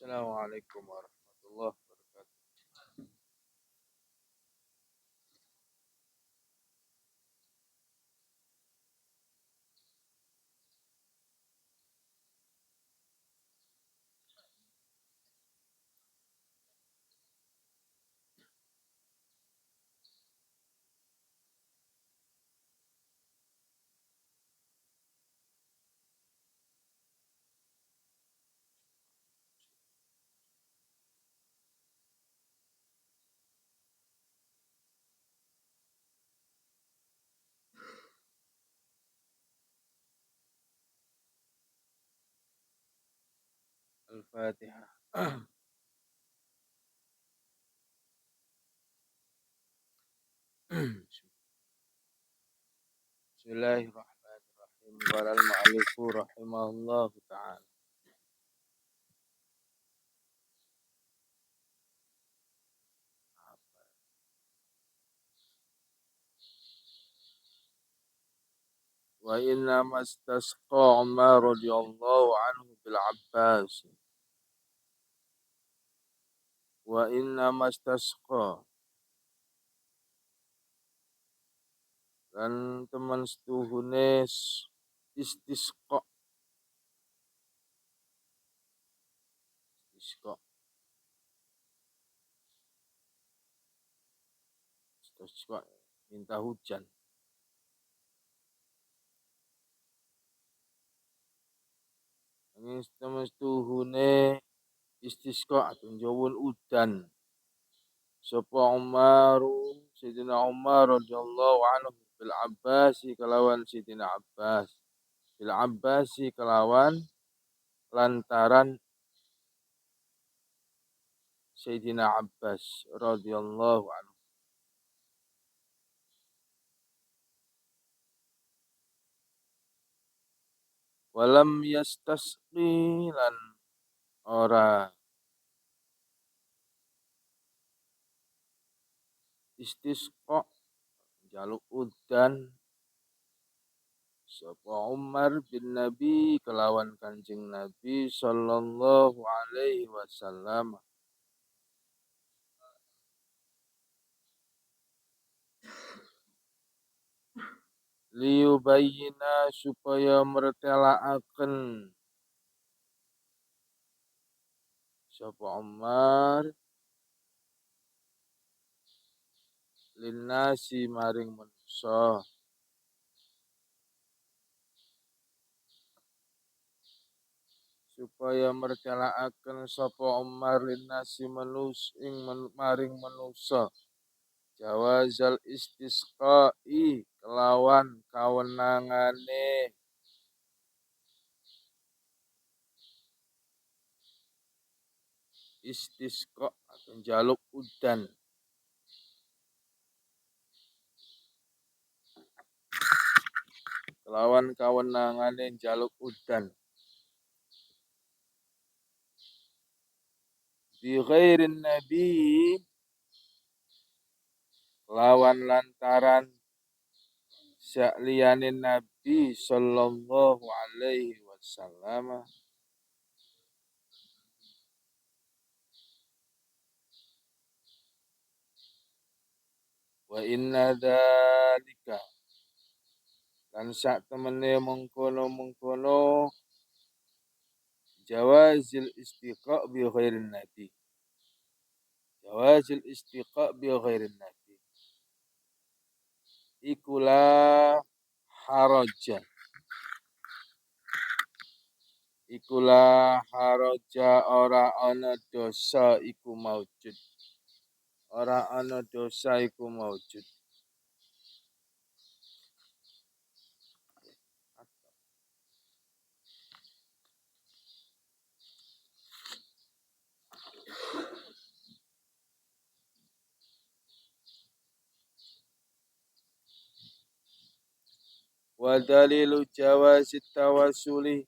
Assalamualaikum warahmatullahi wabarakatuh. Al-Fatihah. Bismillahirrahmanirrahim. Qala al-mu'allifu rahimahullahu ta'ala. Wa inna mastasqa Umar radhiyallahu anhu bil Abbas. Wa inna mastasqa dan teman setuhune istisqa. Istisqa. Istisqa minta hujan. Ini teman setuhune istisqa atau njawun udan. Sapa Umar Sayyidina Umar radhiyallahu anhu bil Abbasi kelawan Sayyidina Abbas bil Abbasi kelawan lantaran Sayyidina Abbas radhiyallahu anhu walam yastasqi lan ora istisqa jaluk udan sapa Umar bin Nabi kelawan Kanjeng Nabi sallallahu alaihi wasallam liyubayyina supaya mertelaaken sapa Umar linnasi maring manusa supaya mertelaaken sapa Umar linnasi maring manusa jawazal istisqai kelawan kawenangane istisqa atau njaluk udan kelawan kawenangane njaluk udan bi ghairin nabi lawan lantaran sakliyane Nabi sallallahu alaihi wasallam wa inna dzalika lan sak temene mengkono jawazil istiqa bi ghairin nabi jawazil istiqa bi ghairin nabi ikula haraja ikula haraja ora ana dosa iku maujud ora ana dosa iku maujud wa dalilu jawazit tawassuli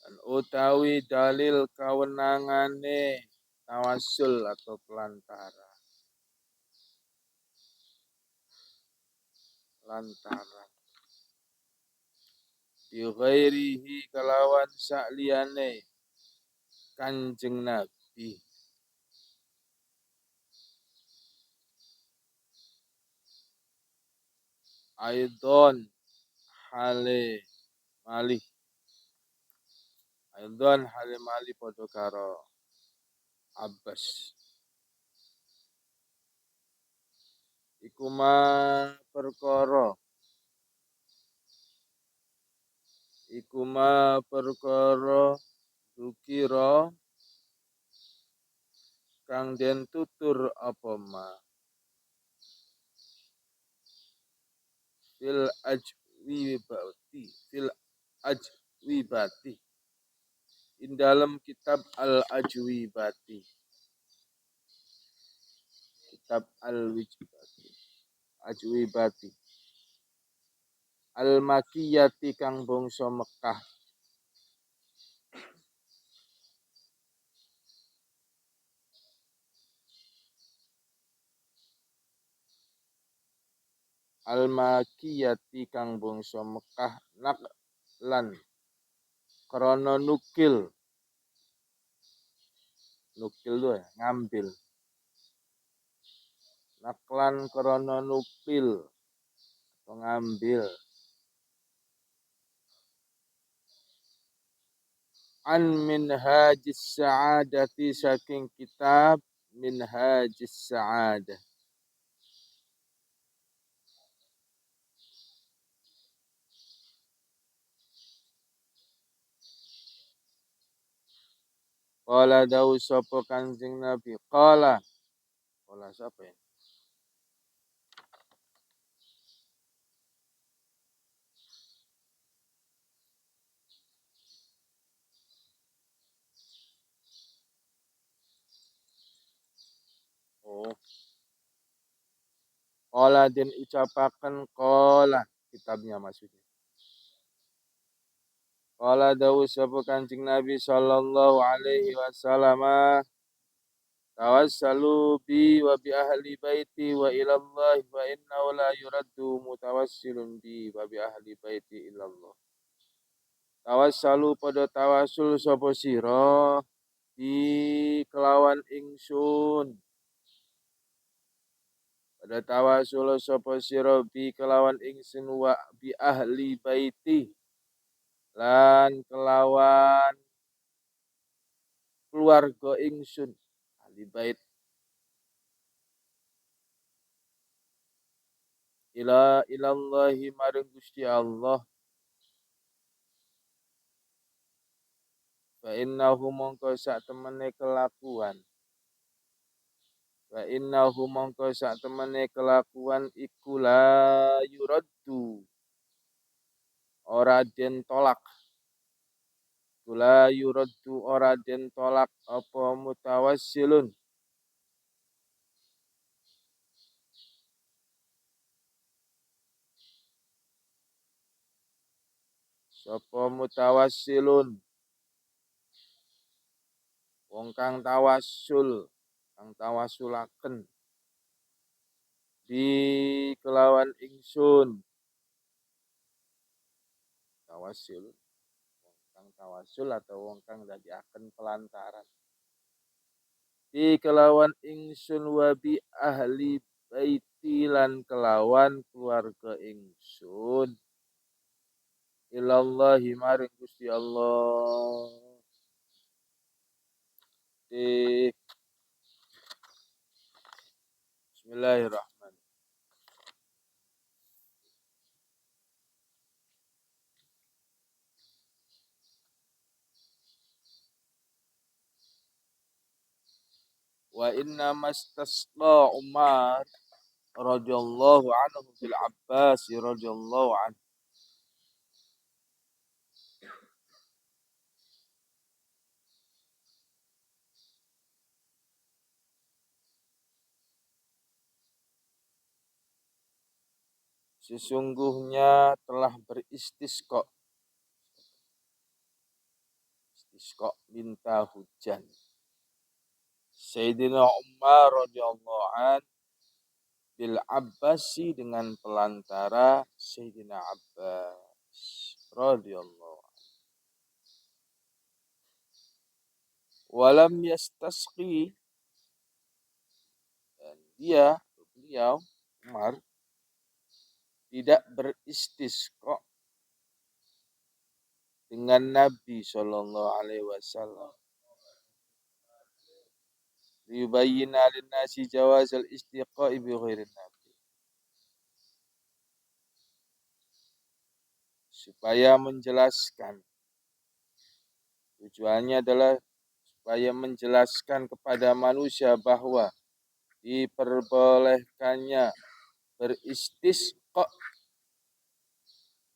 dan utawi dalil kawenangane tawassul atau pelantara bi ghairihi kelawan sakliyane Kanjeng Nabi. Aidon hale malih. Aidon hale malih padha karo Abbas. Iku perkara dukira kang den tutur apa ma fil ajwibati in dalam kitab al ajwibati al makiyati kang bangsa Mekah kang bangsa Mekah lan krana nukil tuh ya, ngambil naklan krana nukil atau ngambil an minhajis sa'adati saking kitab minhajis sa'adah. Qala dawu sapa Kanjeng Nabi. Qala sapa ya? Oh. Qala den ucapaken qala kitabnya maksudnya. Qala dawu sapa Kanjeng Nabi sallallahu alaihi wasallam. Tawassalu bi wa bi ahli baiti wa ilallah wa innahu la yuraddu mutawassilun bi wa bi ahli baiti ilallah. Tawassalu pada tawasul sapa sira bi kelawan ingsun. Pada tawasul sapa sira bi kelawan ingsun wa bi ahli baiti lan kelawan keluarga ingsun. Ahli bait ilallahi maring Gusti Allah. Fa innahu mongko sak temene kelakuan. Fa innahu mongko sak temene kelakuan iku la yuraddu. Ora den tolak. Kula yuraddu ora den tolak apa mutawassilun. Sapa mutawassilun. Wong kang tawasulaken di kelawan ingsun. Tawassul wong kang tawasul atau wong kang dadiaken pelantaran. Di kelawan ingsun wa bi ahli baiti lan kelawan keluarga ingsun. Ilallahi maring Gusti Allah. Bismillahirrahmanirrahim. Wa inna mastasqa Umar radhiyallahu anhu bil Abbas radhiyallahu anhu. Sesungguhnya telah beristisqa. Istisqa minta hujan. Sayyidina Umar radhiyallahu an bil Abbasi dengan pelantara Sayyidina Abbas radhiyallahu an. Walam yastasqi, dan beliau Umar tidak beristisqa dengan Nabi Shallallahu Alaihi Wasallam. Liyubayyina linnasi jawazal istiqa'i bi ghairin Nabi. Supaya menjelaskan, tujuannya adalah supaya menjelaskan kepada manusia bahwa diperbolehkannya beristisqa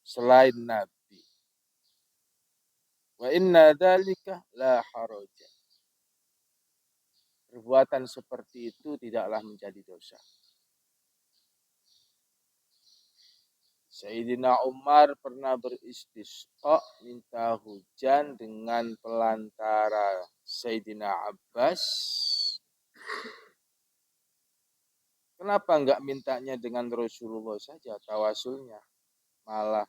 selain Nabi. Wa inna dzalika la haraja. Perbuatan seperti itu tidaklah menjadi dosa. Sayyidina Umar pernah beristisqa minta hujan dengan pelantara Sayyidina Abbas. Kenapa enggak mintanya dengan Rasulullah saja tawasulnya? Malah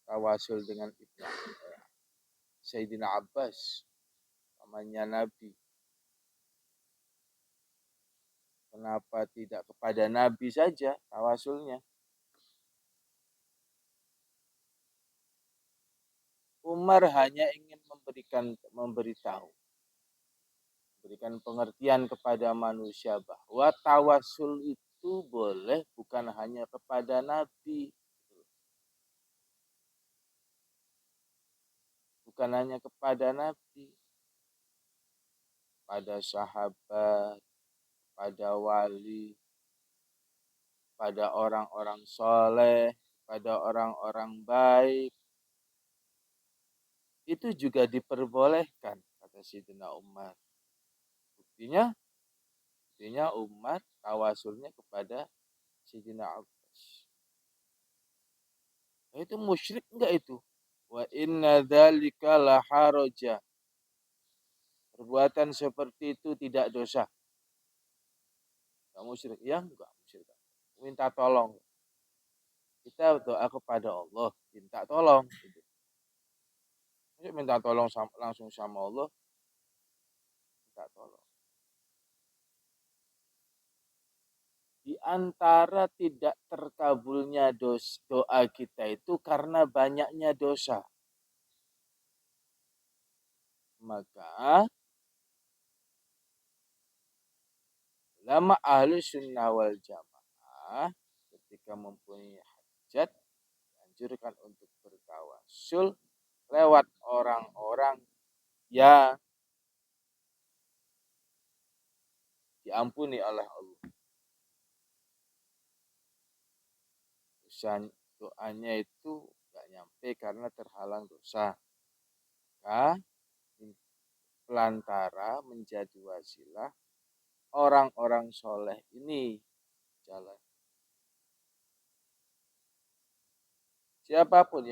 tawasul dengan Ibnu Sayyidina Abbas, pamannya Nabi. Kenapa tidak kepada Nabi saja tawasulnya? Umar hanya ingin memberikan pengertian kepada manusia bahwa tawasul itu boleh bukan hanya kepada Nabi, bukan hanya kepada Nabi, pada sahabat, pada wali, pada orang-orang soleh, pada orang-orang baik. Itu juga diperbolehkan, kata Sayyidina Umar. Buktinya Umar tawasulnya kepada Sayyidina Abbas. Nah, itu musyrik enggak itu? Wa inna dzalika la haraja. Perbuatan seperti itu tidak dosa. Enggak musyrik. Ya, enggak musyrik. Minta tolong. Kita doa kepada Allah, minta tolong. Minta tolong langsung sama Allah, minta tolong. Di antara tidak terkabulnya doa kita itu karena banyaknya dosa. Maka ulama ahli sunnah wal jamaah ketika mempunyai hajat dianjurkan untuk bertawasul lewat orang-orang yang diampuni oleh Allah. Doanya itu gak nyampe karena terhalang dosa. Maka pelantara menjadi wasilah orang-orang soleh ini jalan. Siapapun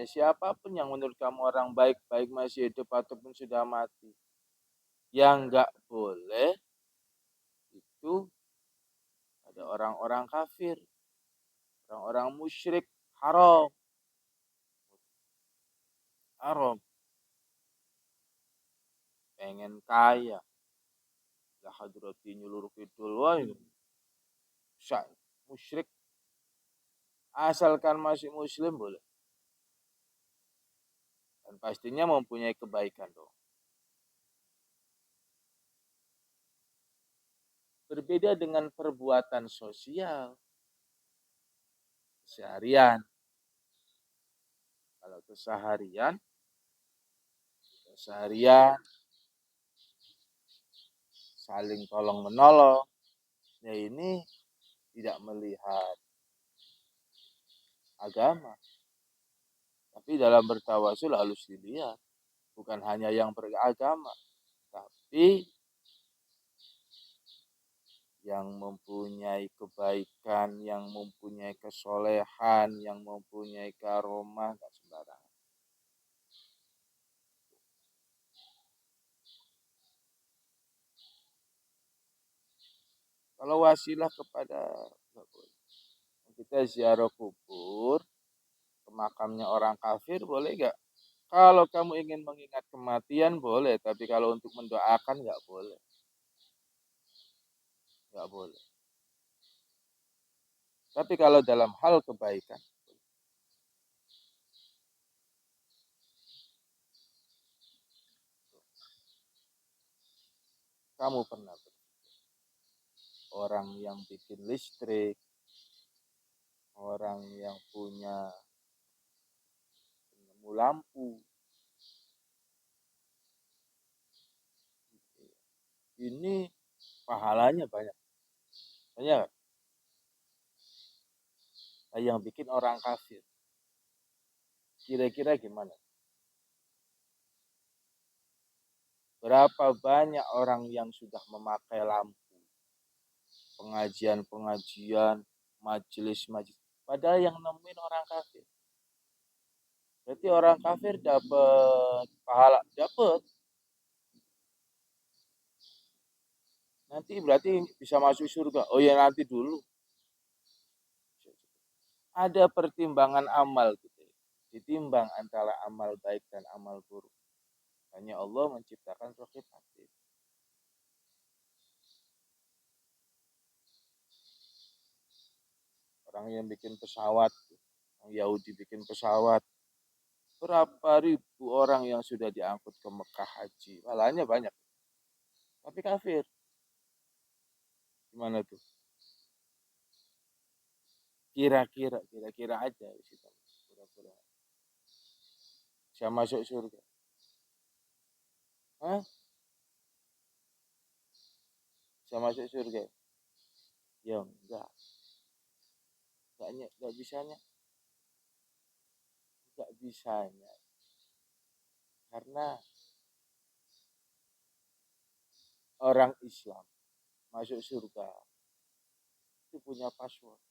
yang menurut kamu orang baik masih hidup ataupun sudah mati, yang gak boleh itu ada orang-orang kafir, orang-orang musyrik, haram. Pengen kaya, lah hadrati nyulur kidul wae. Musyrik, asalkan masih muslim boleh. Dan pastinya mempunyai kebaikan dong. Berbeda dengan perbuatan sosial seharian. Kalau keseharian saling tolong menolong, ya ini tidak melihat agama. Tapi dalam bertawasul harus dilihat, bukan hanya yang beragama, tapi yang mempunyai kebaikan, yang mempunyai kesolehan, yang mempunyai karomah, gak sembarangan. Kalau wasilah kepada kita ziarah kubur ke makamnya orang kafir boleh gak? Kalau kamu ingin mengingat kematian boleh, tapi kalau untuk mendoakan nggak boleh. Nggak boleh. Tapi kalau dalam hal kebaikan, kamu pernah orang yang bikin listrik, orang yang punya penemu lampu, ini pahalanya banyak. Banyak yang bikin orang kafir. Kira-kira gimana? Berapa banyak orang yang sudah memakai lampu, pengajian-pengajian, majelis-majelis, padahal yang nemuin orang kafir. Berarti orang kafir dapat pahala, dapat. Nanti berarti bisa masuk surga. Oh ya nanti dulu. Ada pertimbangan amal gitu. Ditimbang antara amal baik dan amal buruk. Hanya Allah menciptakan raqib atid. Orang yang bikin pesawat, orang Yahudi bikin pesawat, berapa ribu orang yang sudah diangkut ke Mekah haji. Malahnya banyak. Tapi kafir. Gimana tuh? Kira-kira aja. Kira-kira. Bisa masuk surga. Hah? Bisa masuk surga? Ya enggak. Enggak bisanya. Enggak bisanya. Karena orang Islam masuk surga itu punya password.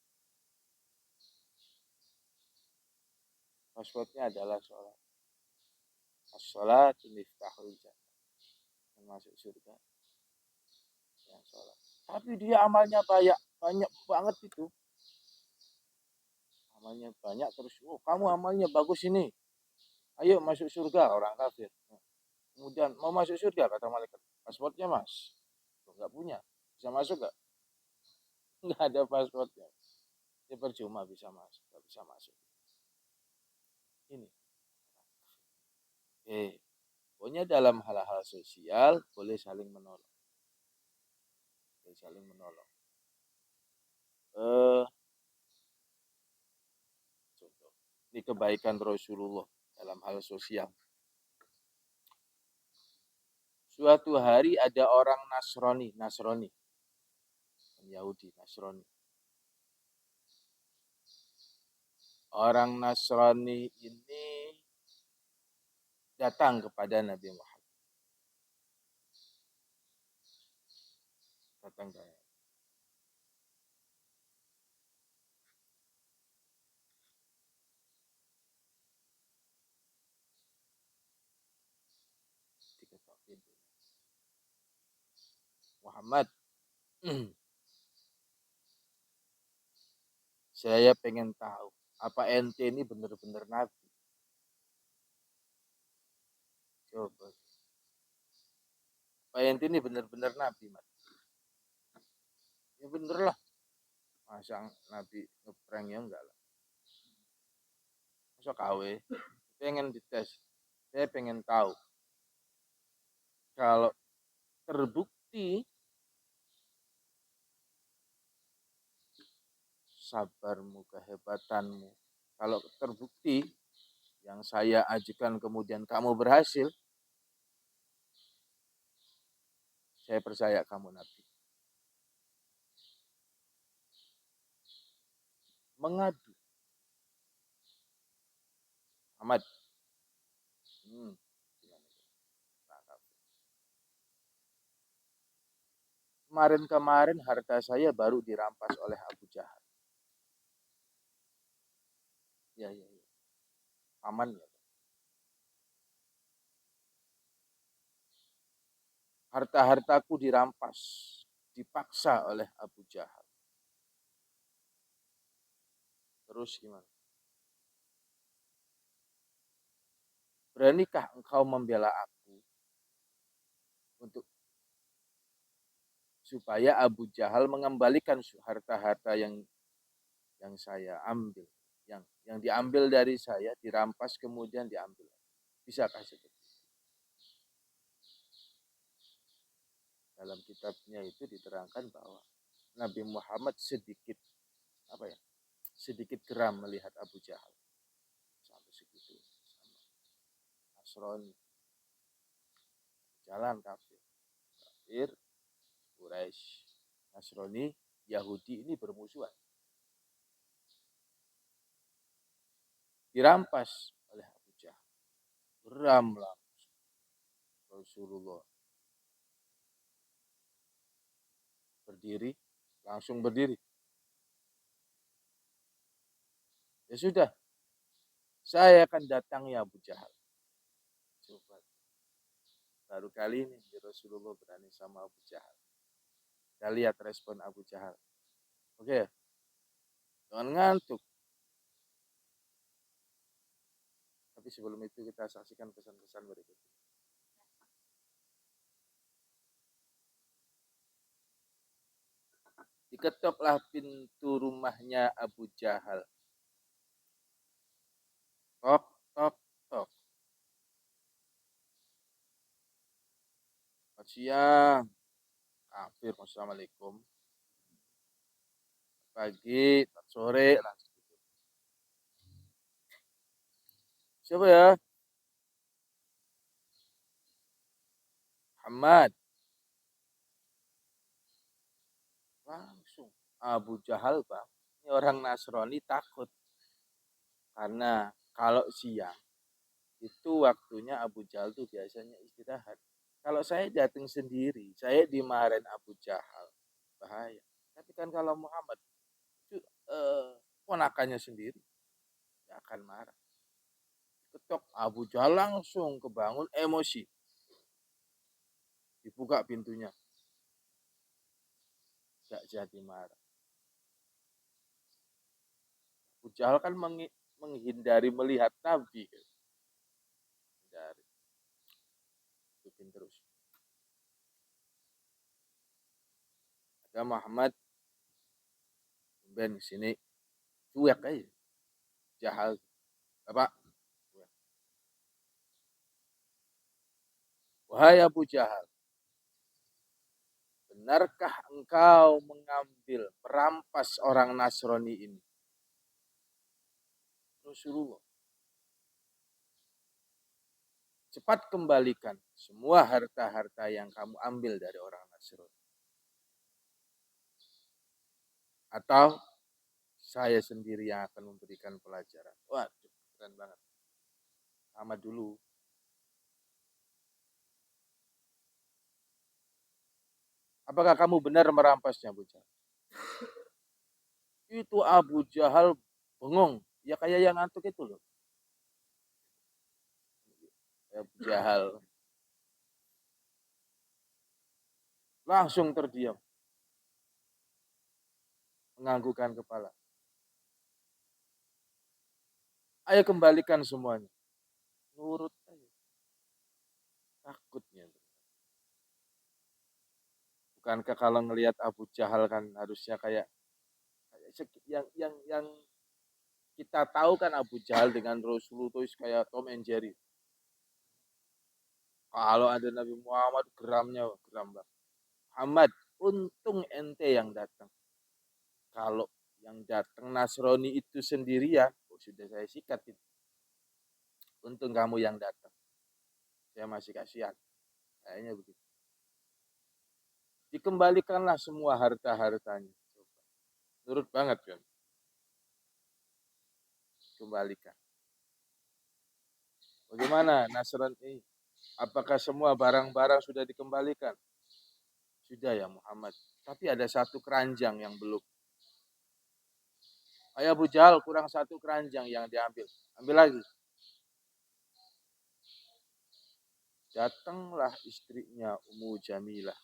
Passwordnya adalah sholat. As-sholat miftahul jannah. Yang masuk surga yang sholat. Tapi dia amalnya banyak, banyak banget itu. Amalnya banyak terus, oh kamu amalnya bagus ini. Ayo masuk surga orang kafir. Kemudian mau masuk surga kata malaikat. Passwordnya mas. Enggak punya. Bisa masuk enggak? Enggak ada passwordnya. Dia percuma bisa masuk, enggak bisa masuk. Ini. Pokoknya dalam hal-hal sosial boleh saling menolong. Boleh saling menolong. Contoh. Ini kebaikan Rasulullah dalam hal sosial. Suatu hari ada orang Nasrani, Yahudi, Nasrani. Orang Nasrani ini datang kepada Nabi Muhammad. Datang ke Muhammad, saya pengen tahu apa ente ini benar-benar nabi. Coba. Apa ente ini benar-benar nabi, Mas? Ya bener lah. Masa nabi ngeprank ya enggak lah. Masa KW pengen dites. Saya pengen tahu kalau terbukti sabarmu, kehebatanmu. Kalau terbukti yang saya ajukan kemudian kamu berhasil, saya percaya kamu nabi. Mengadu. Ahmad. Kemarin-kemarin harta saya baru dirampas oleh Abu Jahal. Ya. Aman ya. Harta-hartaku dirampas, dipaksa oleh Abu Jahal. Terus gimana? Beranikah engkau membela aku untuk supaya Abu Jahal mengembalikan harta-harta yang saya ambil, yang diambil dari saya, dirampas kemudian diambil. Bisakah seperti itu? Dalam kitabnya itu diterangkan bahwa Nabi Muhammad sedikit geram melihat Abu Jahal sampai segitu. Nasrani, jalan kafir, Quraisy, Nasrani, Yahudi ini bermusuhan. Dirampas oleh Abu Jahal. Geram langsung Rasulullah. Langsung berdiri. Ya sudah, saya akan datangi Abu Jahal. Coba. Baru kali ini Rasulullah berani sama Abu Jahal. Kita lihat respon Abu Jahal. Oke, jangan ngantuk. Tapi sebelum itu kita saksikan pesan-pesan berikut. Diketoklah pintu rumahnya Abu Jahal. Tok, tok, tok. Selamat siang. Kafir, assalamualaikum. Pagi, sore, langsung. Siapa ya? Muhammad. Langsung. Abu Jahal, Bang. Ini orang Nasrani takut. Karena kalau siang, itu waktunya Abu Jahal tuh biasanya istirahat. Kalau saya datang sendiri, saya dimarahin Abu Jahal. Bahaya. Tapi kan kalau Muhammad, itu ponakannya sendiri, ya akan marah. Ketok Abu Jahal langsung kebangun emosi. Dibuka pintunya. Gak jadi marah. Abu Jahal kan menghindari melihat Nabi. Hindari. Ikutin terus. Ada Muhammad Ben sini cuek aja. Jahal. Bapak. Wahai Abu Jahal. Benarkah engkau merampas orang Nasrani ini? Rasulullah. Cepat kembalikan semua harta-harta yang kamu ambil dari orang Nasrani. Atau saya sendiri yang akan memberikan pelajaran. Waduh, keren banget. Sama dulu. Apakah kamu benar merampasnya, Abu Jahal? Itu Abu Jahal bengong. Ya kayak yang ngantuk itu loh. Abu Jahal langsung terdiam. Menganggukkan kepala. Ayo kembalikan semuanya. Nurut aja. Takutnya. Bukankah kalau ngelihat Abu Jahal kan harusnya kayak yang kita tahu kan Abu Jahal dengan Rasulullah itu kayak Tom and Jerry. Kalau ada Nabi Muhammad geram banget. Muhammad, untung ente yang datang. Kalau yang datang Nasrani itu sendirian, sudah saya sikat itu. Untung kamu yang datang. Saya masih kasihan. Kayaknya begitu. Dikembalikanlah semua harta-hartanya. Nurut banget kan? Kembalikan. Bagaimana Nasrani? Apakah semua barang-barang sudah dikembalikan? Sudah ya Muhammad. Tapi ada satu keranjang yang belum. Ayah Abu Jahal kurang satu keranjang yang diambil. Ambil lagi. Datanglah istrinya Ummu Jamilah.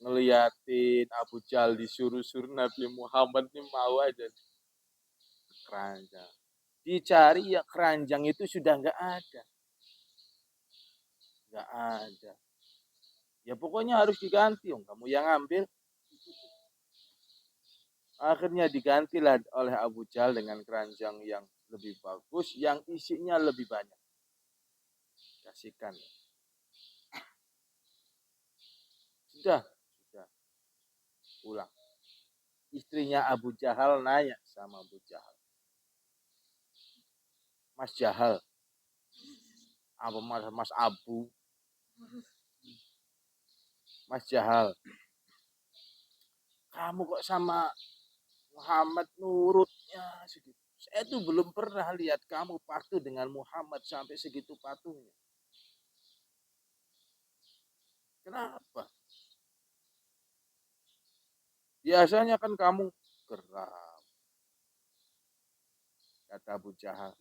Ngeliatin Abu Jahal disuruh-suruh Nabi Muhammad ini mau aja. Keranjang. Dicari ya keranjang itu sudah nggak ada. Nggak ada. Ya pokoknya harus diganti. Kamu yang ambil. Akhirnya digantilah oleh Abu Jahal dengan keranjang yang lebih bagus, yang isinya lebih banyak. Kasihkan. Sudah. Pulang. Istrinya Abu Jahal nanya sama Abu Jahal. Mas Jahal. Apa Mas Abu? Mas Jahal. Kamu kok sama Muhammad nurutnya segitu. Saya tuh belum pernah lihat kamu patuh dengan Muhammad sampai segitu patuhnya. Kenapa? Biasanya kan kamu geram. Kata Abu Jahal.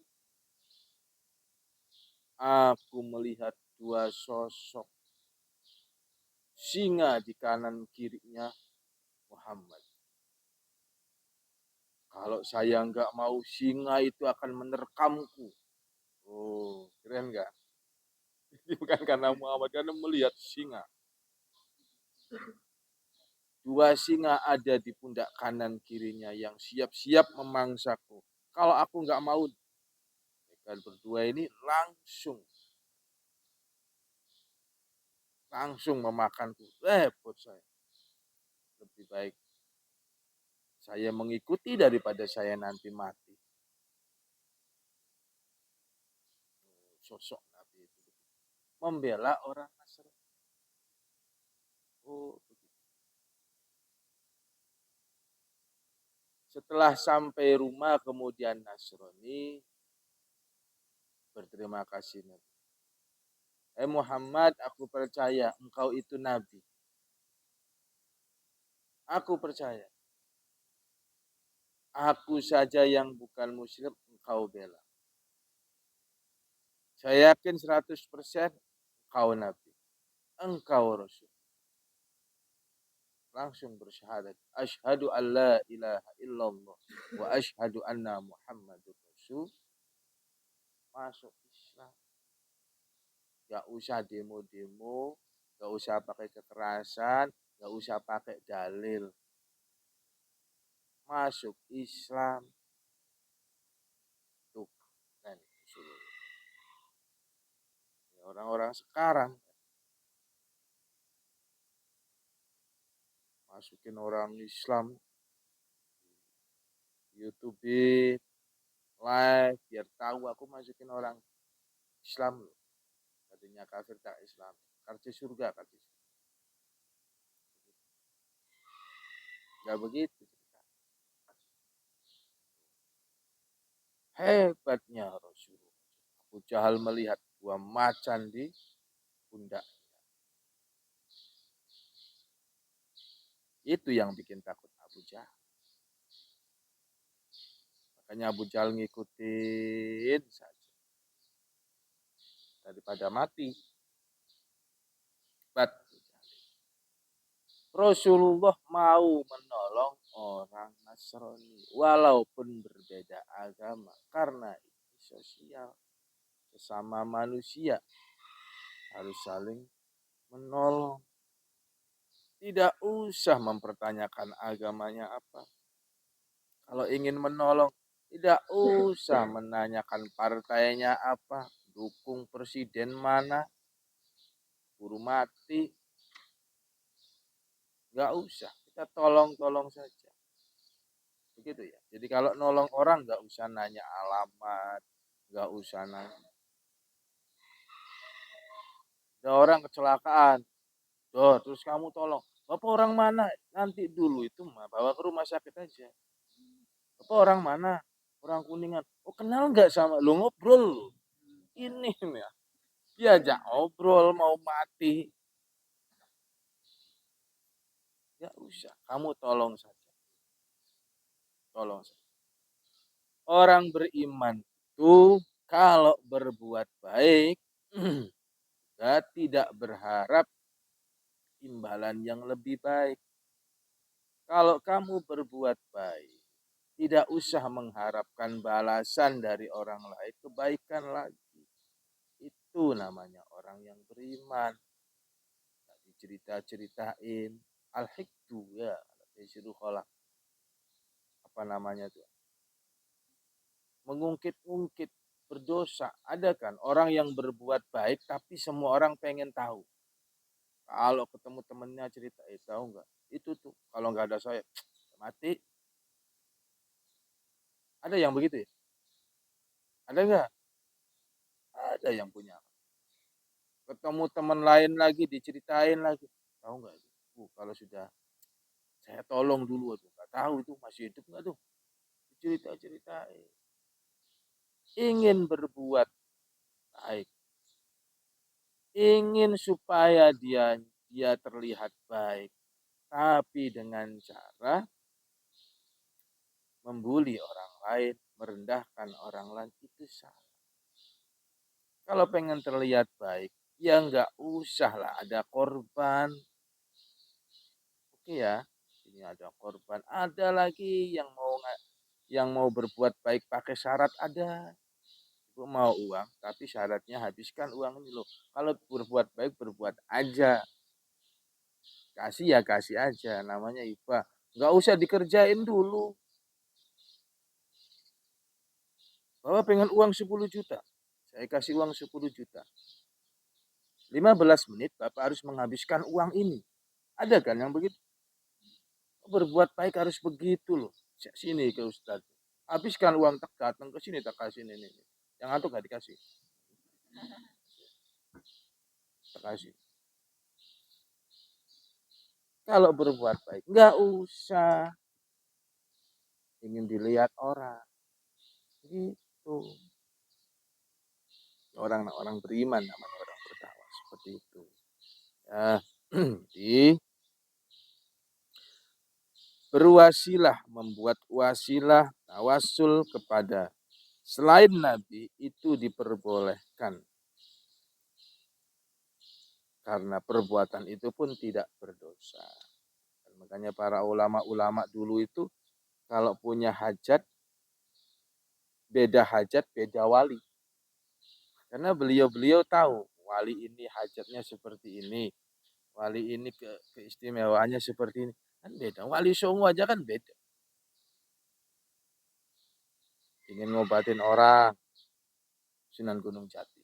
Aku melihat dua sosok singa di kanan kirinya Muhammad. Kalau saya nggak mau, singa itu akan menerkamku. Oh, keren nggak? Bukan karena Muhammad, karena melihat singa. Dua singa ada di pundak kanan kirinya yang siap-siap memangsaku. Kalau aku nggak mau, mereka berdua ini langsung memakanku. Repot saya. Lebih baik saya mengikuti daripada saya nanti mati. Sosok Nabi itu membela orang Nasrani. Oh, setelah sampai rumah kemudian Nasrani berterima kasih Nabi. Muhammad, aku percaya engkau itu Nabi. Aku percaya. Aku saja yang bukan muslim, engkau bela. Saya yakin 100% engkau Nabi. Engkau Rasul. Langsung bersyahadat. Asyhadu an la ilaha illallah. Wa asyhadu anna Muhammadur Rasul. Masuk Islam. Gak usah demo-demo. Gak usah pakai kekerasan. Gak usah pakai dalil. Masuk Islam. Tuh. Kan, orang-orang sekarang masukin orang Islam YouTube live biar tahu aku masukin orang Islam loh. Tadinya kafir tak Islam. Karcis surga, karcis. Gak begitu. Hebatnya Rasulullah. Abu Jahal melihat dua macan di pundaknya. Itu yang bikin takut Abu Jahal. Makanya Abu Jahal ngikutin saja. Daripada mati. Rasulullah mau menolong orang Nasrani walaupun berbeda agama karena ini sosial, sesama manusia harus saling menolong. Tidak usah mempertanyakan agamanya apa. Kalau ingin menolong, tidak usah menanyakan partainya apa, dukung presiden mana, buru mati. Nggak usah, kita tolong-tolong saja. Begitu ya. Jadi kalau nolong orang nggak usah nanya alamat, nggak usah nanya. Ada orang kecelakaan, terus kamu tolong. Bapak orang mana? Nanti dulu itu mah bawa ke rumah sakit aja. Bapak orang mana? Orang Kuningan. Oh kenal nggak sama lu, ngobrol? Ini ya. Diajak ngobrol mau mati. Ya usah, kamu tolong saja. Tolong saja. Orang beriman itu kalau berbuat baik tidak berharap imbalan yang lebih baik. Kalau kamu berbuat baik, Tidak usah mengharapkan balasan dari orang lain, kebaikan lagi. Itu namanya orang yang beriman. Cerita-ceritain al-hikdu ya, apa namanya tuh? Mengungkit-ungkit berdosa. Ada kan orang yang berbuat baik tapi semua orang pengen tahu. Kalau ketemu temennya cerita, tahu nggak? Itu tuh kalau nggak ada saya mati. Ada yang begitu ya? Ada nggak? Ada yang punya. Ketemu teman lain lagi diceritain lagi. Tahu nggak? Kalau sudah saya tolong dulu tuh, nggak tahu itu masih hidup nggak tuh? Cerita-ceritain. Ingin berbuat baik, ingin supaya dia terlihat baik, tapi dengan cara membuli orang lain, merendahkan orang lain, itu salah. Kalau pengen terlihat baik, ya nggak usah lah ada korban. Oke ya, ini ada korban. Ada lagi yang mau berbuat baik pakai syarat, ada. Gue mau uang, tapi syaratnya habiskan uang ini loh. Kalau berbuat baik, berbuat aja. Kasih ya kasih aja, namanya hibah. Nggak usah dikerjain dulu. Bapak pengen uang 10 juta. Saya kasih uang 10 juta. 15 menit Bapak harus menghabiskan uang ini. Ada kan yang begitu? Berbuat baik harus begitu loh. Sini ke Ustaz. Habiskan uang, tak datang ke sini, tak kasih ini. Yang antuk gak dikasih. Tak kasih. Kalau berbuat baik, nggak usah ingin dilihat orang. Gitu. Orang beriman namanya orang bertakwa seperti itu. Ya, jadi berwasilah, membuat wasilah tawasul kepada selain Nabi itu diperbolehkan. Karena perbuatan itu pun tidak berdosa. Dan makanya para ulama-ulama dulu itu kalau punya hajat, beda hajat, beda wali. Karena beliau-beliau tahu wali ini hajatnya seperti ini, wali ini keistimewaannya seperti ini. Kan beda. Wali Songo aja kan beda. Ingin ngobatin orang, Sunan Gunung Jati.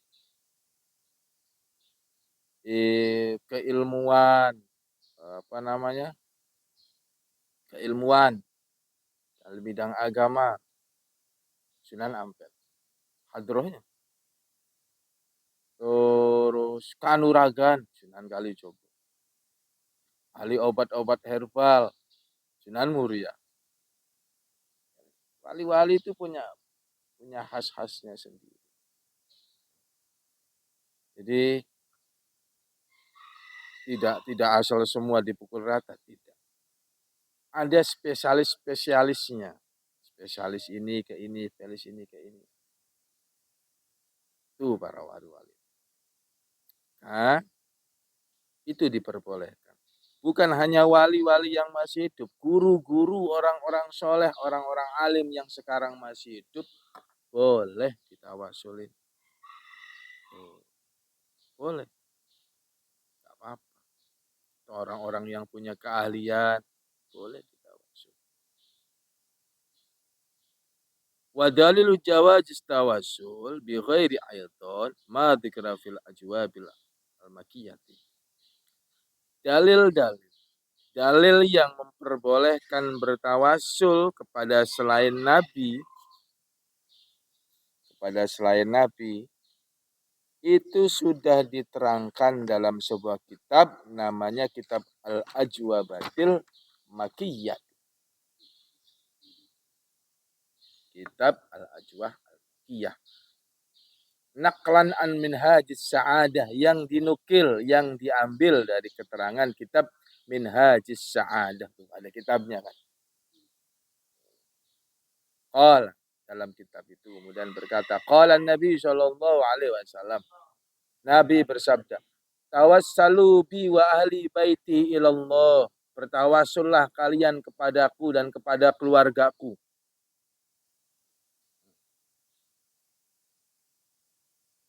Keilmuan, apa namanya? Keilmuan dalam bidang agama, Sunan Ampel. Hadrohnya. Terus kanuragan, Sunan Kalijogo. Ahli obat-obat herbal, Sunan Muria. Wali-wali itu punya khas-khasnya sendiri. Jadi tidak asal semua dipukul rata, tidak. Ada spesialisnya. Spesialis ini ke ini, spesialis ini ke ini. Itu para wali-wali. Nah, itu diperbolehkan. Bukan hanya wali-wali yang masih hidup, guru-guru, orang-orang soleh, orang-orang alim yang sekarang masih hidup, boleh ditawasulin. Boleh. Gak apa-apa. Orang-orang yang punya keahlian, boleh ditawasul. Wa dalilu jawaz tawasul bi ghairi ayatan ma dzikra fil ajwabil al-makkiyati. Dalil yang memperbolehkan bertawasul kepada selain Nabi itu sudah diterangkan dalam sebuah kitab namanya kitab Al-Ajwabatil Makkiyah. Kitab Al-Ajwah Al-Makkiyah. Naqlan an Minhajis Sa'adah, yang dinukil, yang diambil dari keterangan kitab Minhajis Sa'adah. Ada kitabnya kan. Qala, dalam kitab itu kemudian berkata, qala Nabi sallallahu alaihi wasallam. Nabi bersabda, tawassalu bi wa ahli baiti ilallah. Bertawasullah kalian kepadaku dan kepada keluargaku.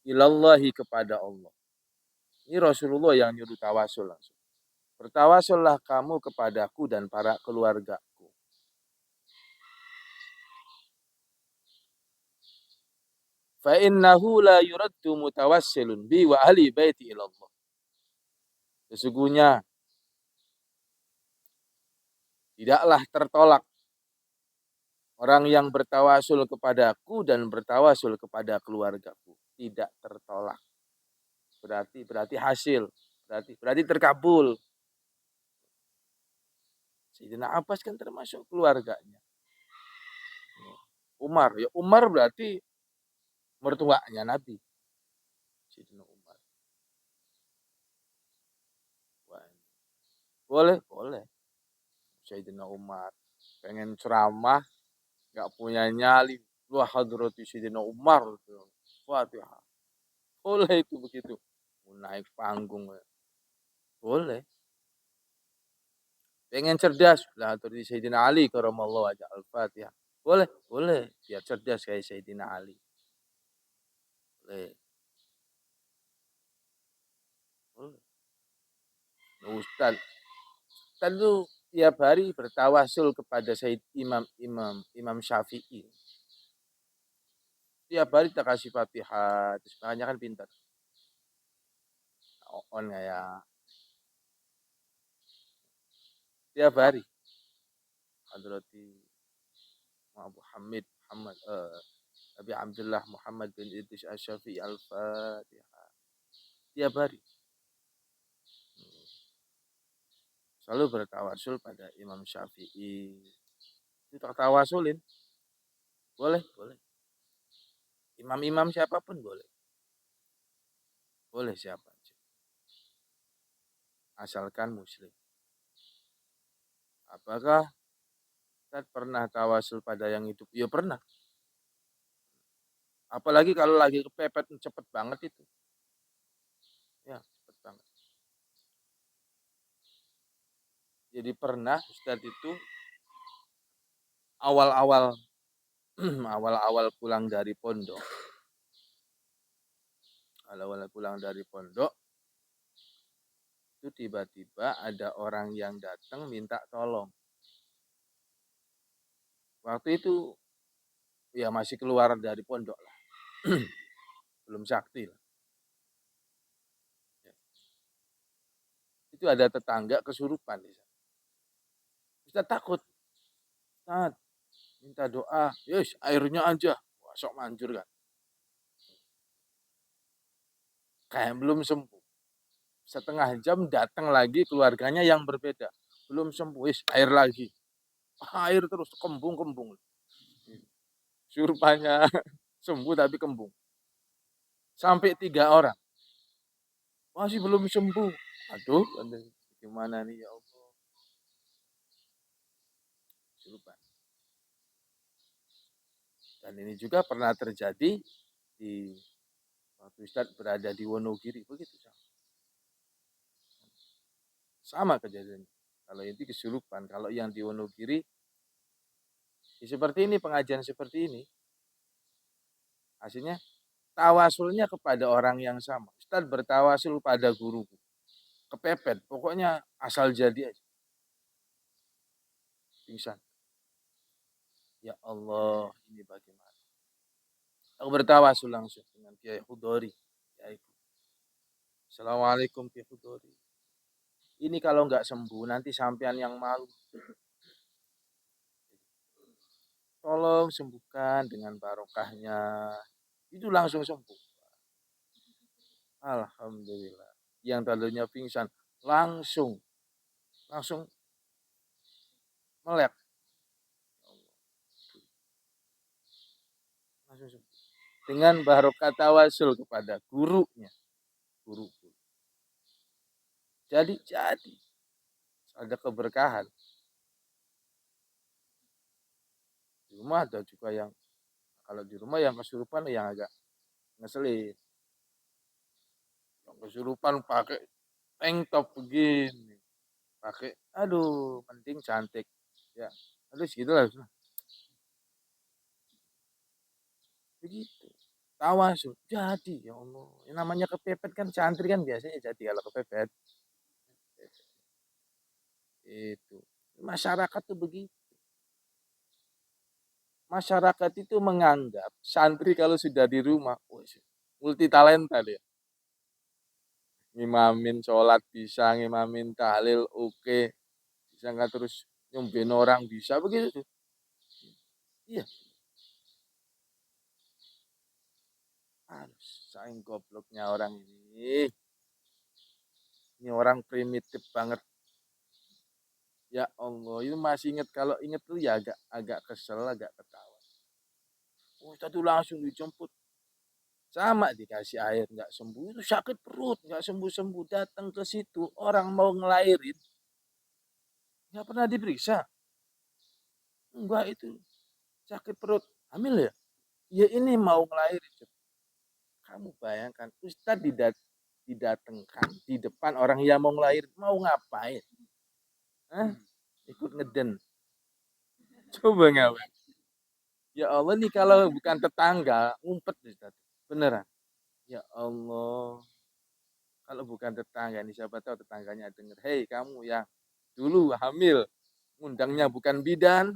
ilallahi kepada Allah. Ini Rasulullah yang nyuruh tawasul langsung. Bertawasullah kamu kepadaku dan para keluargaku. Fa innahu la yuraddu mutawassilun bi wa ahli baiti ilallah. Sesungguhnya tidaklah tertolak orang yang bertawasul kepadaku dan bertawasul kepada keluargaku. Tidak tertolak. Berarti hasil. Berarti terkabul. Sayyidina Abbas kan termasuk keluarganya. Umar berarti mertuanya Nabi. Sayyidina Umar. Boleh. Sayyidina Umar pengen ceramah, nggak punya nyali, wah hadrati Sayyidina Umar, Fatihah. Boleh itu begitu. Naik panggung. Boleh. Pengen cerdas, lah hadrati Sayyidina Ali karamallahu wajah Al-Fatihah. Boleh. Biar cerdas kayak Sayyidina Ali. Boleh. Ustaz itu tiap hari bertawasul kepada Sayyid Imam Syafi'i. Tiap hari kita kasih Fatihah, terus makanya kan pintar. On kayak tiap hari. Hadrati Abu Muhammad Abi Abdullah Muhammad bin Idris Asy-Syafi'i Al-Fatihah. Tiap hari. Selalu bertawasul pada Imam Syafi'i. Itu tak tawasulin. Boleh. Imam-imam siapapun boleh. Boleh siapa aja. Asalkan muslim. Apakah kita pernah tawasul pada yang hidup? Ya pernah. Apalagi kalau lagi kepepet cepet banget itu. Ya, cepet banget. Jadi pernah Ustadz itu awal-awal pulang dari pondok. Awal-awal pulang dari pondok itu tiba-tiba ada orang yang datang minta tolong. Waktu itu ya masih keluar dari pondok lah. Belum sakti lah. Ya. Itu ada tetangga kesurupan di sana. Ustaz takut. Ustaz, minta doa. Yes, airnya aja. Wah, sok manjur kan. Kayak belum sembuh. Setengah jam datang lagi keluarganya yang berbeda. Belum sembuh. Yes, air lagi. Air terus kembung. Surupannya sembuh tapi kembung. Sampai 3 orang. Masih belum sembuh. Aduh, gimana nih ya Allah. Surupan. Dan ini juga pernah terjadi di waktu Ustadz berada di Wonogiri. Begitu sama kejadiannya. Kalau ini kesurupan. Kalau yang di Wonogiri ya seperti ini, pengajian seperti ini. Hasilnya tawasulnya kepada orang yang sama. Ustadz bertawasul pada guruku. Kepepet. Pokoknya asal jadi aja. Pingsan. Ya Allah, ini bagaimana? Aku bertawasul langsung dengan Kiai Hudori. Assalamualaikum Kiai Hudori. Ini kalau nggak sembuh nanti sampean yang malu. Tolong sembuhkan dengan barokahnya. Itu langsung sembuh. Alhamdulillah. Yang tadinya pingsan langsung melek. Langsung sembuh. Dengan barokah tawasul kepada gurunya. Guru. Jadi ada keberkahan. Di rumah ada juga yang kalau di rumah yang kesurupan yang agak ngeselin. Yang kesurupan pakai tank top begini. Pakai aduh penting cantik. Ya, aduh segitu lah. Begitu. tawasul jadi, ya Allah. Yang namanya kepepet kan santri kan biasanya jadi kalau kepepet. Itu. Masyarakat tuh begitu. Masyarakat itu menganggap santri kalau sudah di rumah, multi talenta dia. Ngimamin sholat bisa, ngimamin tahlil oke, bisa nggak terus nyumbin orang bisa begitu. Iya, harus saking gobloknya orang ini. Ini orang primitif banget. Ya Allah, itu masih inget kalau inget tuh ya agak agak kesel, agak ketawa. Oh, itu langsung dijemput. Sama dikasih air nggak sembuh itu sakit perut nggak sembuh-sembuh datang ke situ orang mau ngelahirin nggak pernah diperiksa enggak itu sakit perut hamil ya ya ini mau ngelahirin kamu bayangkan Ustadz didatengkan di depan orang yang mau ngelahirin mau ngapain Hah? Ikut ngeden coba ngapain ya Allah nih kalau bukan tetangga ngumpet Ustadz beneran ya Allah kalau bukan tetangga nih siapa tahu tetangganya denger hei kamu yang dulu hamil ngundangnya bukan bidan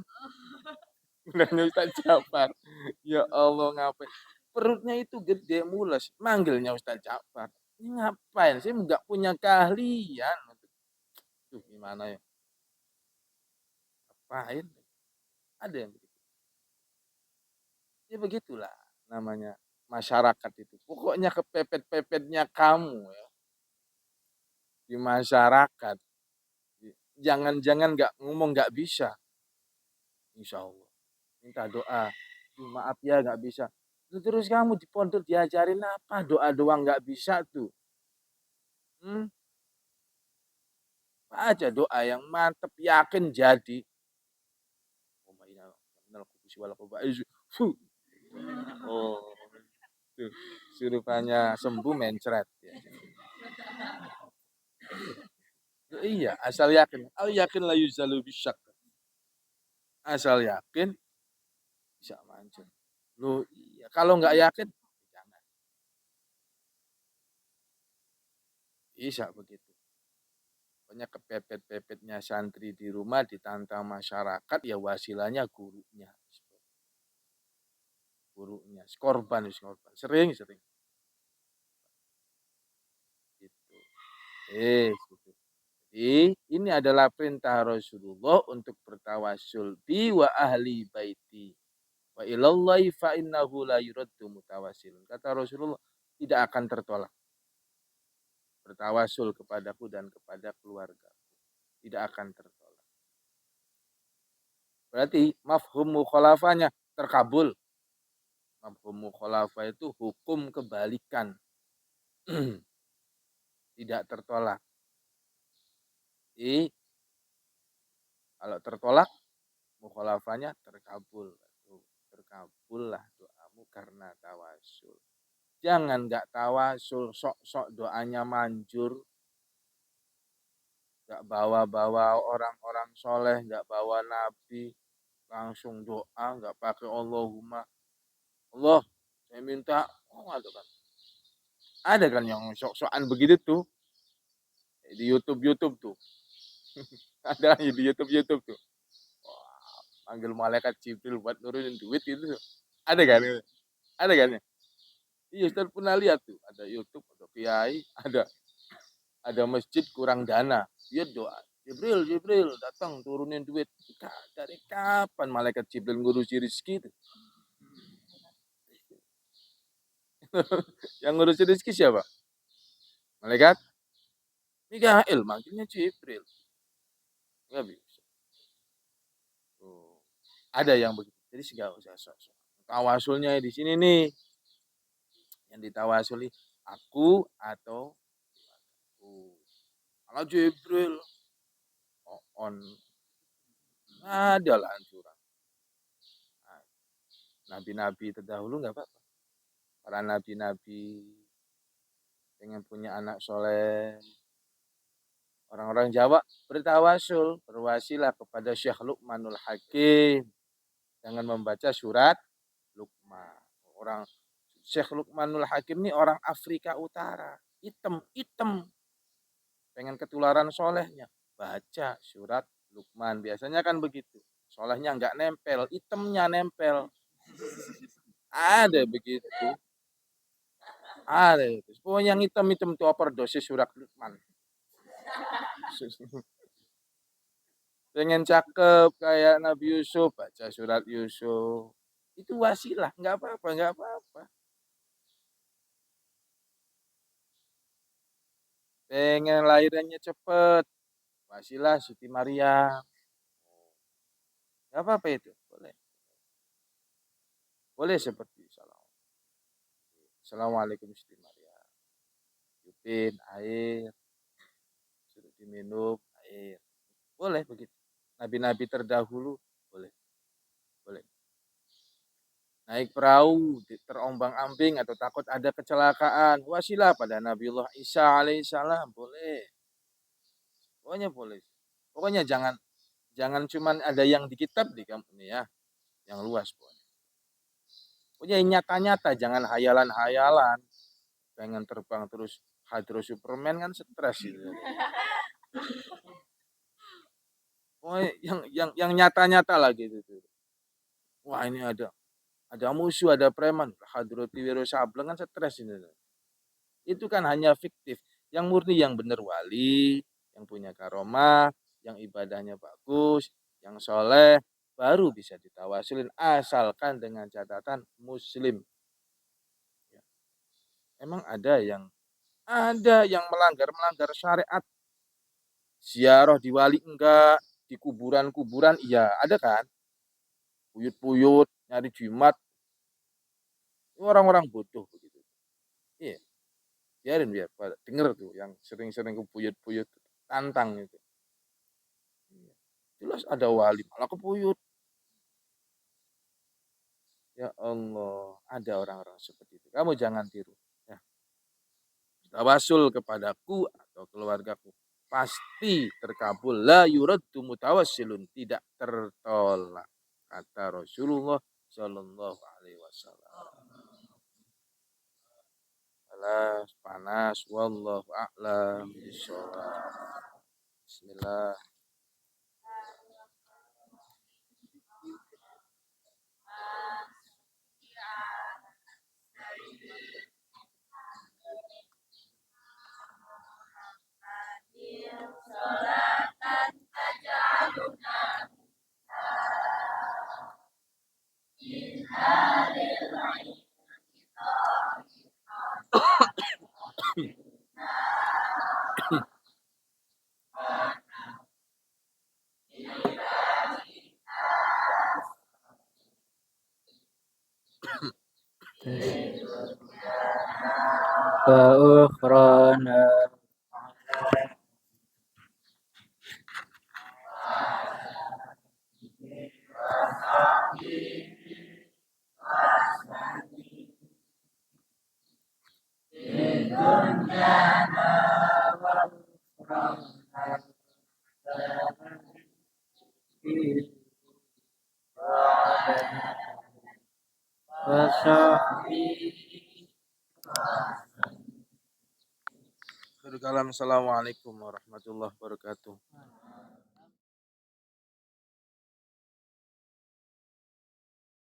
ngundangnya Ustaz Jafar ya Allah ngapain perutnya itu gede mules manggilnya Ustaz Jafar ini ngapain sih nggak punya keahlian tuh gimana ya ngapain ada yang begitu ya begitulah namanya masyarakat itu pokoknya kepepet-pepetnya kamu ya di masyarakat jangan-jangan nggak ngomong nggak bisa insya Allah minta doa maaf ya nggak bisa terus kamu di pondok diajarin apa doa doang nggak bisa tuh aja doa yang mantep yakin jadi oh tuh suruhannya sembuh mencret ya. Iya asal yakin yakin la yuzalu bisyak asal yakin bisa manjur lu iya kalau nggak yakin jangan bisa begitu pokoknya kepepet-pepetnya santri di rumah ditantang masyarakat ya wasilanya gurunya korban sering gitu gitu. Jadi ini adalah perintah Rasulullah untuk bertawasul bi wa ahli baiti wa ilallahi fa innahu la yuraddu mutawassilun kata Rasulullah tidak akan tertolak bertawasul kepadaku dan kepada keluarga tidak akan tertolak berarti mafhum mukhalafahnya terkabul mafhum mukhalafah itu hukum kebalikan tidak tertolak jadi kalau tertolak mukhalafahnya terkabul terkabullah doamu karena tawasul jangan nggak tawasul sok-sok doanya manjur nggak bawa-bawa orang-orang soleh nggak bawa nabi langsung doa nggak pakai Allahumma Allah saya minta ada kan yang sok-sokan begitu tuh di YouTube tuh ada di YouTube tuh panggil malaikat Jibril buat nurunin duit itu ada kan ada kan iya Ustaz pernah lihat tuh ada YouTube ada kiai ada masjid kurang dana dia doa Jibril datang turunin duit dari kapan malaikat Jibril ngurusi rezeki itu yang ngurusi rezeki siapa malaikat Mikail manggilnya Jibril nggak bisa tuh. Ada yang begitu jadi segala usah tawasulnya di sini nih yang ditawasuli aku atau aku kalau Jibril on ada lah anjuran nah, nabi-nabi terdahulu nggak apa-apa para nabi-nabi pengen punya anak soleh orang-orang Jawa bertawasul berwasilah kepada Syekh Luqmanul Hakim dengan membaca surat Luqman orang Syekh Luqmanul Hakim ini orang Afrika Utara, hitam. Pengen ketularan solehnya, baca surat Luqman. Biasanya kan begitu. Solehnya nggak nempel, hitamnya nempel. Ada begitu. Ada itu. Pokoknya yang hitam-hitam itu overdosis surat Luqman. Pengen cakep kayak Nabi Yusuf, baca surat Yusuf. Itu wasilah, nggak apa-apa. Pengen lahirannya cepet, wasilah Siti Maria. Nggak apa-apa itu, boleh. Boleh seperti salam. Assalamualaikum Siti Maria. Yupin, air, suruh diminum, air. Boleh begitu. Nabi-nabi terdahulu, boleh. Boleh. Naik perahu, terombang-ambing atau takut ada kecelakaan. Wasilah pada Nabiullah Isa alaihissalam, boleh. Pokoknya boleh. Pokoknya jangan cuman ada yang di kitab di kamu ini ya, yang luas pokoknya. Pokoknya yang nyata-nyata, jangan hayalan-hayalan. Pengen terbang terus Hydro Superman kan stres gitu. Pokoknya yang nyata-nyata lah gitu. Wah ini ada musuh, ada preman, Hadrati Wiro Sableng kan stres ini. Itu kan hanya fiktif. Yang murni yang benar wali, yang punya karomah, yang ibadahnya bagus, yang soleh, baru bisa ditawasulin asalkan dengan catatan muslim. Ya. Emang ada yang melanggar syariat. Ziarah di wali enggak, di kuburan-kuburan iya, ada kan? Puyut-puyut, nyari jimat. Orang-orang bodoh begitu. Iya, biarin biar denger tuh yang sering-sering kebuyut-buyut, tantang itu. Iya. Jelas ada wali malah kebuyut. Ya Allah, ada orang-orang seperti itu. Kamu jangan tiru. Ya. Tawasul kepadaku atau keluargaku pasti terkabul. La yuraddu mutawassilun, tidak tertolak. Kata Rasulullah Shallallahu Alaihi Wasallam. Panas, wallahu a'lam bishawab. Bismillah. فأخرى Assalamualaikum warahmatullahi wabarakatuh.